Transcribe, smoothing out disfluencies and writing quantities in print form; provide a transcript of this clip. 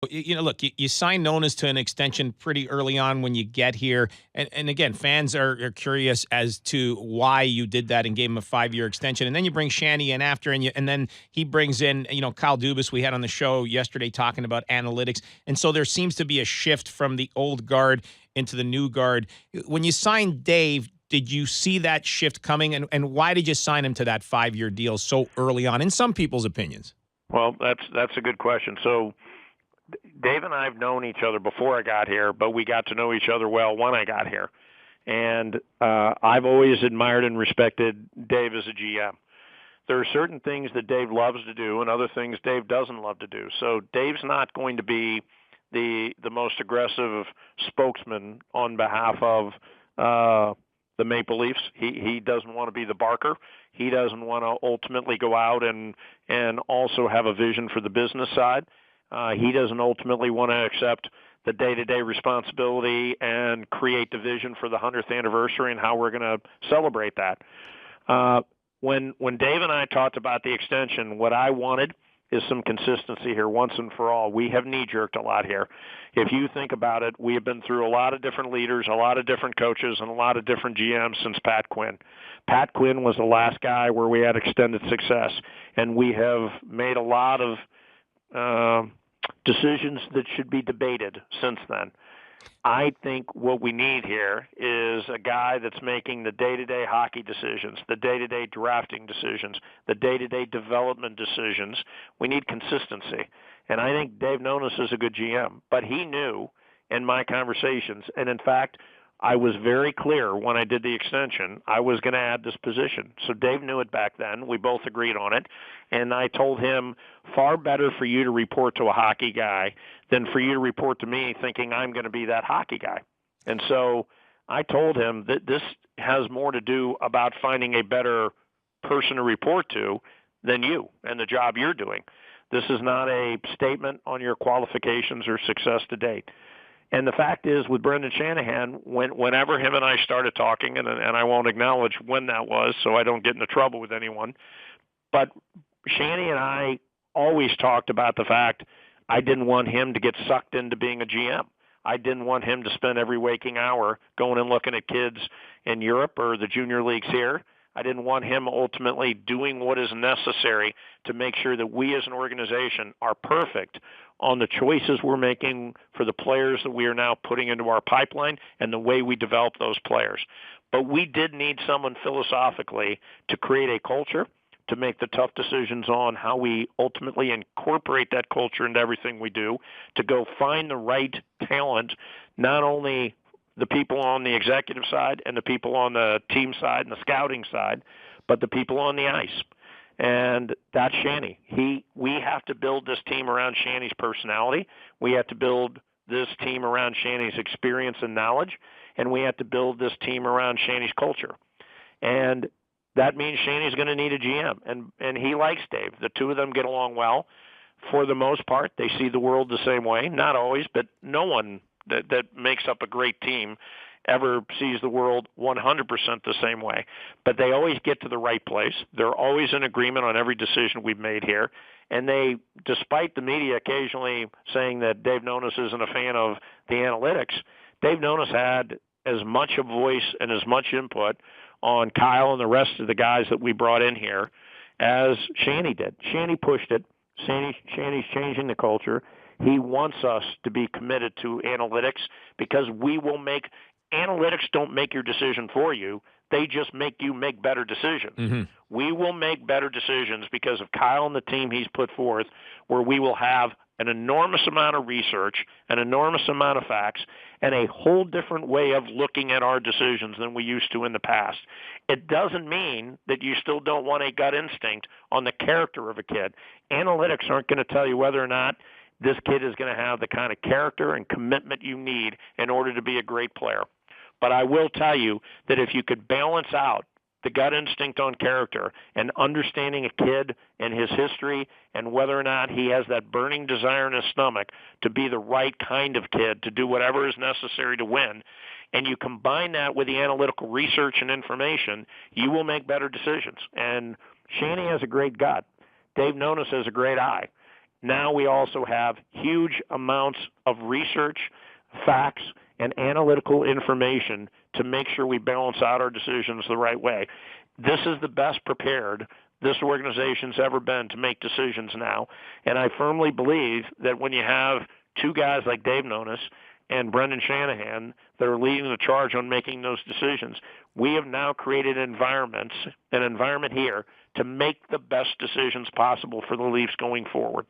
Look, you sign Nonis to an extension pretty early on when you get here, and again, fans are curious as to why you did that and gave him a 5-year extension, and then you bring Shanny in after, and then he brings in Kyle Dubas. We had on the show yesterday talking about analytics, and so there seems to be a shift from the old guard into the new guard. When you signed Dave, did you see that shift coming, and why did you sign him to that 5-year deal so early on? In some people's opinions. Well, that's a good question. So Dave and I have known each other before I got here, but we got to know each other well when I got here. And I've always admired and respected Dave as a GM. There are certain things that Dave loves to do and other things Dave doesn't love to do. So Dave's not going to be the most aggressive spokesman on behalf of the Maple Leafs. He doesn't want to be the barker. He doesn't want to ultimately go out and also have a vision for the business side. He doesn't ultimately want to accept the day-to-day responsibility and create the vision for the 100th anniversary and how we're going to celebrate that. When Dave and I talked about the extension, what I wanted is some consistency here once and for all. We have knee-jerked a lot here. If you think about it, we have been through a lot of different leaders, a lot of different coaches, and a lot of different GMs since Pat Quinn. Pat Quinn was the last guy where we had extended success, and we have made a lot of decisions that should be debated since then. I think what we need here is a guy that's making the day-to-day hockey decisions, the day-to-day drafting decisions, the day-to-day development decisions. We need consistency. And I think Dave Nonis is a good GM, but he knew in my conversations, and in fact, I was very clear when I did the extension, I was going to add this position. So Dave knew it back then. We both agreed on it. And I told him, far better for you to report to a hockey guy than for you to report to me thinking I'm going to be that hockey guy. And so I told him that this has more to do about finding a better person to report to than you and the job you're doing. This is not a statement on your qualifications or success to date. And the fact is, with Brendan Shanahan, whenever him and I started talking, and I won't acknowledge when that was so I don't get into trouble with anyone, but Shanny and I always talked about the fact I didn't want him to get sucked into being a GM. I didn't want him to spend every waking hour going and looking at kids in Europe or the junior leagues here. I didn't want him ultimately doing what is necessary to make sure that we as an organization are perfect on the choices we're making for the players that we are now putting into our pipeline and the way we develop those players. But we did need someone philosophically to create a culture, to make the tough decisions on how we ultimately incorporate that culture into everything we do, to go find the right talent, not only the people on the executive side and the people on the team side and the scouting side, but the people on the ice. And that's Shanny. We have to build this team around Shanny's personality. We have to build this team around Shanny's experience and knowledge, and we have to build this team around Shanny's culture. And that means Shanny's going to need a GM, and he likes Dave. The two of them get along well. For the most part, they see the world the same way. Not always, but no one that makes up a great team ever sees the world 100% the same way. But they always get to the right place. They're always in agreement on every decision we've made here. And they, despite the media occasionally saying that Dave Nonis isn't a fan of the analytics, Dave Nonis had as much a voice and as much input on Kyle and the rest of the guys that we brought in here as Shanny did. Shanny pushed it. Shanny's changing the culture. He wants us to be committed to analytics because we will make – analytics don't make your decision for you. They just make you make better decisions. Mm-hmm. We will make better decisions because of Kyle and the team he's put forth, where we will have an enormous amount of research, an enormous amount of facts, and a whole different way of looking at our decisions than we used to in the past. It doesn't mean that you still don't want a gut instinct on the character of a kid. Analytics aren't going to tell you whether or not this kid is going to have the kind of character and commitment you need in order to be a great player. But I will tell you that if you could balance out the gut instinct on character and understanding a kid and his history and whether or not he has that burning desire in his stomach to be the right kind of kid, to do whatever is necessary to win, and you combine that with the analytical research and information, you will make better decisions. And Shanny has a great gut. Dave Nonis has a great eye. Now we also have huge amounts of research, facts, and analytical information to make sure we balance out our decisions the right way. This is the best prepared this organization's ever been to make decisions now. And I firmly believe that when you have two guys like Dave Nonis and Brendan Shanahan that are leading the charge on making those decisions, we have now created an environment here to make the best decisions possible for the Leafs going forward.